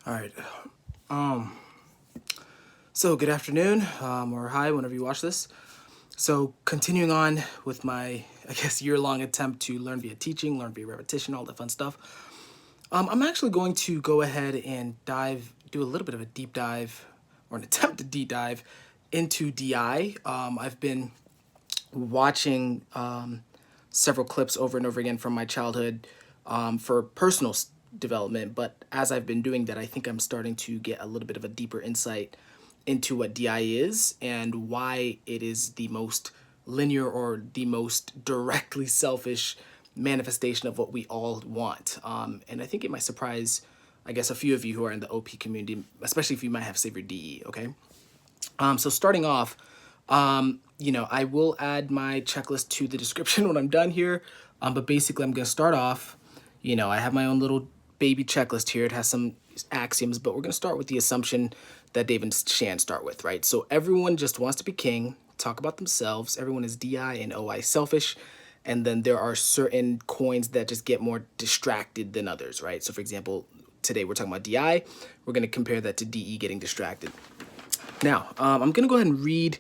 All right. Um, so good afternoon, or hi, whenever you watch this. So continuing on with my, I guess, year-long attempt to learn via teaching, learn via repetition, all that fun stuff. I'm actually going to go ahead and do a little bit of a deep dive, or an attempt to deep dive into DI. I've been watching several clips over and over again from my childhood for personal development. But as I've been doing that, I think I'm starting to get a little bit of a deeper insight into what DI is and why it is the most linear or the most directly selfish manifestation of what we all want. And I think it might surprise, I guess, a few of you who are in the OP community, especially if you might have Savior DE, okay? So starting off, I will add my checklist to the description when I'm done here. But basically, I'm going to start off, I have my own little baby checklist here. It has some axioms, but we're going to start with the assumption that Dave and Shan start with, right? So everyone just wants to be king, talk about themselves. Everyone is DI and OI selfish. And then there are certain coins that just get more distracted than others, right? So for example, today we're talking about DI. We're going to compare that to DE getting distracted. Now, I'm going to go ahead and read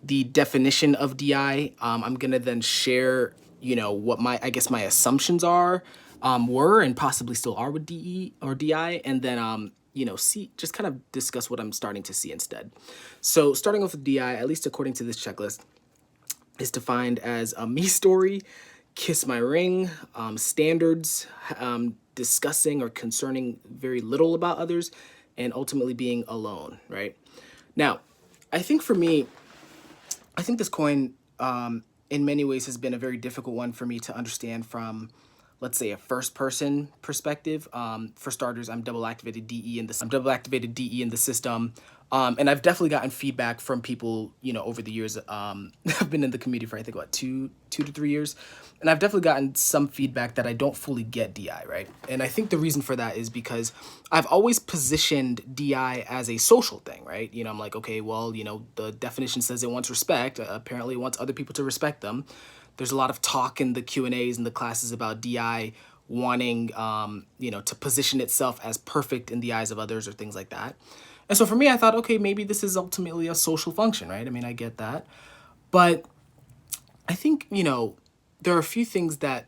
the definition of DI. I'm going to then share, what I guess my assumptions were and possibly still are with DE or DI. And then, just kind of discuss what I'm starting to see instead. So starting off with DI, at least according to this checklist, is defined as a me story, kiss my ring, standards, discussing or concerning very little about others, and ultimately being alone, right? Now, I think for me, I think this coin, in many ways, has been a very difficult one for me to understand from, let's say, a first-person perspective. For starters, I'm double-activated DE in the system, and I've definitely gotten feedback from people, over the years. I've been in the community for I think what two to 3 years, and I've definitely gotten some feedback that I don't fully get DI, right? And I think the reason for that is because I've always positioned DI as a social thing, right? I'm like, okay, well, the definition says it wants respect. Apparently, it wants other people to respect them. There's a lot of talk in the Q&As and the classes about DI wanting, to position itself as perfect in the eyes of others or things like that. And so for me, I thought, okay, maybe this is ultimately a social function, right? I mean, I get that. But I think, there are a few things that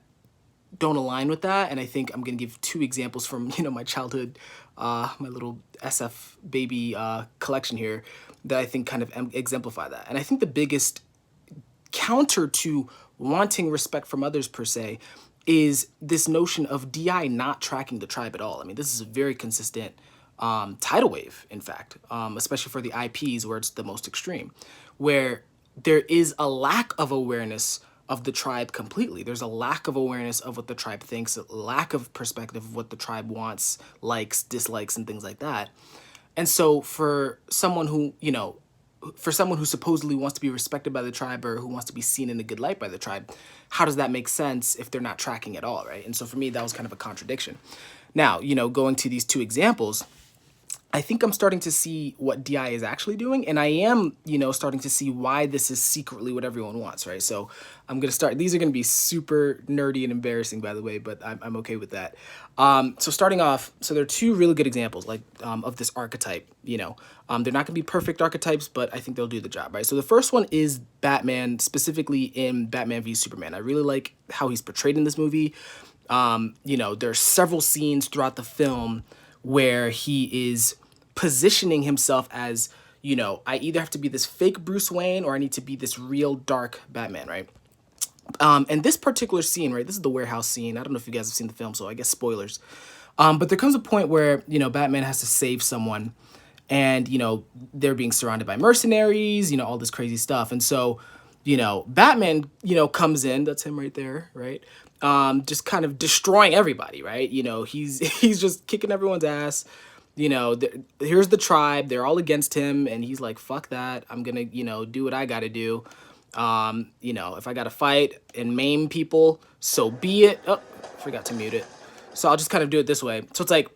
don't align with that. And I think I'm going to give two examples from, my childhood, my little SF baby collection here that I think kind of exemplify that. And I think the biggest counter to wanting respect from others per se is this notion of DI not tracking the tribe at all. I mean, this is a very consistent tidal wave, in fact, especially for the IPs where it's the most extreme, where there is a lack of awareness of the tribe completely. There's a lack of awareness of what the tribe thinks, a lack of perspective of what the tribe wants, likes, dislikes, and things like that. And so for someone who supposedly wants to be respected by the tribe or who wants to be seen in a good light by the tribe, how does that make sense if they're not tracking at all, right? And so for me, that was kind of a contradiction. Now, going to these two examples, I think I'm starting to see what DI is actually doing, and I am, starting to see why this is secretly what everyone wants, right? So I'm going to start. These are going to be super nerdy and embarrassing, by the way, but I'm okay with that. So starting off, so there are two really good examples, like, of this archetype, they're not going to be perfect archetypes, but I think they'll do the job, right? So the first one is Batman, specifically in Batman v Superman. I really like how he's portrayed in this movie. There's several scenes throughout the film where he is positioning himself as, I either have to be this fake Bruce Wayne or I need to be this real dark Batman, right? And this particular scene, right, this is the warehouse scene. I don't know if you guys have seen the film, so I guess spoilers. But there comes a point where, Batman has to save someone and, they're being surrounded by mercenaries, all this crazy stuff. And so, Batman, comes in, that's him right there, right? Just kind of destroying everybody, right? He's just kicking everyone's ass. Here's the tribe, they're all against him, and he's like, fuck that, I'm gonna, do what I gotta do. If I gotta fight and maim people, so be it. Oh, forgot to mute it. So I'll just kind of do it this way. So it's like,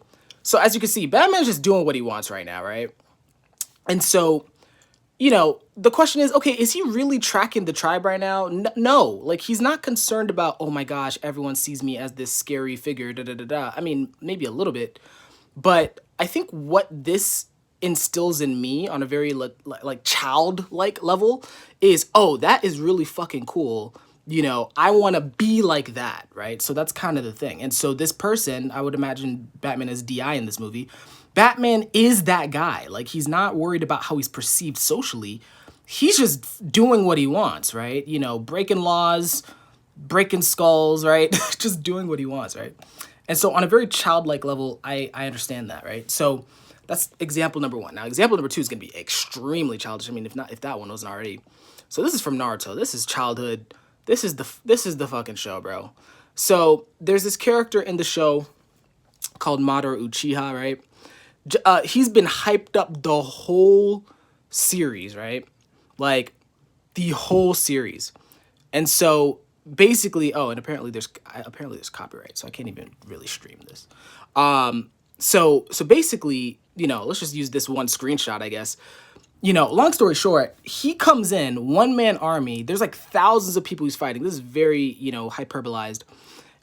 so as you can see, Batman's just doing what he wants right now, right? And so, the question is, okay, is he really tracking the tribe right now? No, like, he's not concerned about, oh my gosh, everyone sees me as this scary figure, da da da da. I mean, maybe a little bit. But I think what this instills in me on a very like childlike level is, oh, that is really fucking cool. You know, I want to be like that, right? So that's kind of the thing. And so this person, I would imagine Batman as DI in this movie. Batman is that guy. Like, he's not worried about how he's perceived socially. He's just doing what he wants, right? You know, breaking laws, breaking skulls, right? Just doing what he wants, right? And so on a very childlike level, I understand that, right? So that's example number one. Now, example number two is going to be extremely childish. I mean, if that one wasn't already. So this is from Naruto. This is childhood. This is the fucking show, bro. So there's this character in the show called Madara Uchiha, right? He's been hyped up the whole series, right? Like, the whole series. And so basically, oh, and apparently there's copyright, so I can't even really stream this. So basically, you know, let's just use this one screenshot, I guess. You know, long story short, he comes in, one-man army. There's like thousands of people he's fighting. This is very, you know, hyperbolized.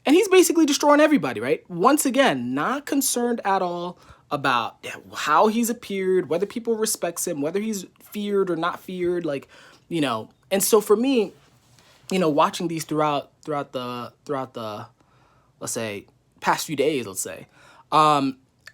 And he's basically destroying everybody, right? Once again, not concerned at all about how he's appeared, whether people respects him, whether he's feared or not feared, like, you know. And so for me, you know, watching these throughout the let's say past few days, let's say,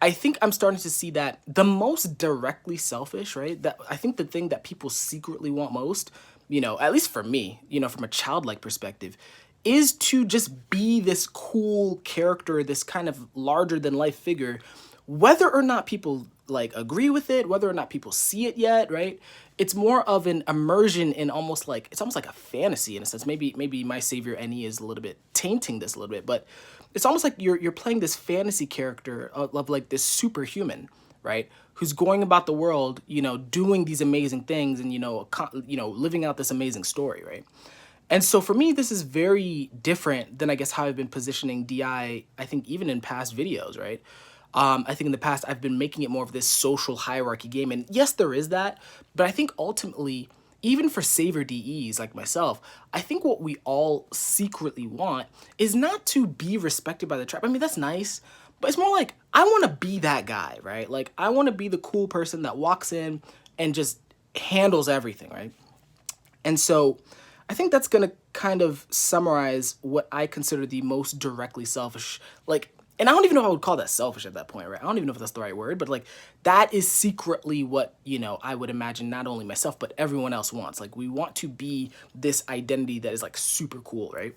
I think I'm starting to see that the most directly selfish, right? That I think the thing that people secretly want most, you know, at least for me, you know, from a childlike perspective, is to just be this cool character, this kind of larger than life figure, whether or not people like agree with it, whether or not people see it yet, right? It's more of an immersion in almost like, it's almost like a fantasy in a sense. Maybe My Savior NE is a little bit tainting this a little bit, but it's almost like you're playing this fantasy character of like this superhuman, right? Who's going about the world, you know, doing these amazing things and, you know, living out this amazing story, right? And so for me, this is very different than I guess how I've been positioning DI, I think even in past videos, right? I think in the past, I've been making it more of this social hierarchy game. And yes, there is that. But I think ultimately, even for saver DEs like myself, I think what we all secretly want is not to be respected by the tribe. I mean, that's nice. But it's more like, I want to be that guy, right? Like, I want to be the cool person that walks in and just handles everything, right? And so I think that's going to kind of summarize what I consider the most directly selfish, like, and I don't even know if I would call that selfish at that point, right? I don't even know if that's the right word, but like, that is secretly what, you know, I would imagine not only myself, but everyone else wants. Like, we want to be this identity that is like super cool, right?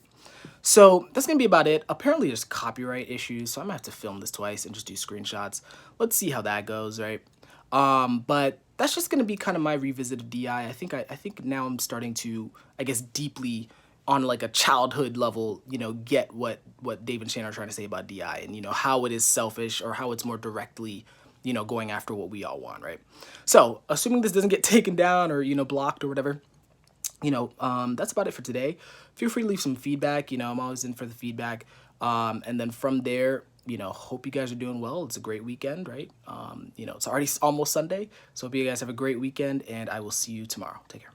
So that's going to be about it. Apparently there's copyright issues, so I'm gonna have to film this twice and just do screenshots. Let's see how that goes, right? But that's just gonna be kind of my revisit of DI. I think now I'm starting to, I guess, deeply on like a childhood level, you know, get what Dave and Shane are trying to say about DI and, you know, how it is selfish or how it's more directly, you know, going after what we all want, right? So assuming this doesn't get taken down or, you know, blocked or whatever, you know, that's about it for today. Feel free to leave some feedback. You know, I'm always in for the feedback. And then from there, you know, hope you guys are doing well. It's a great weekend, right? You know, it's already almost Sunday. So hope you guys have a great weekend and I will see you tomorrow. Take care.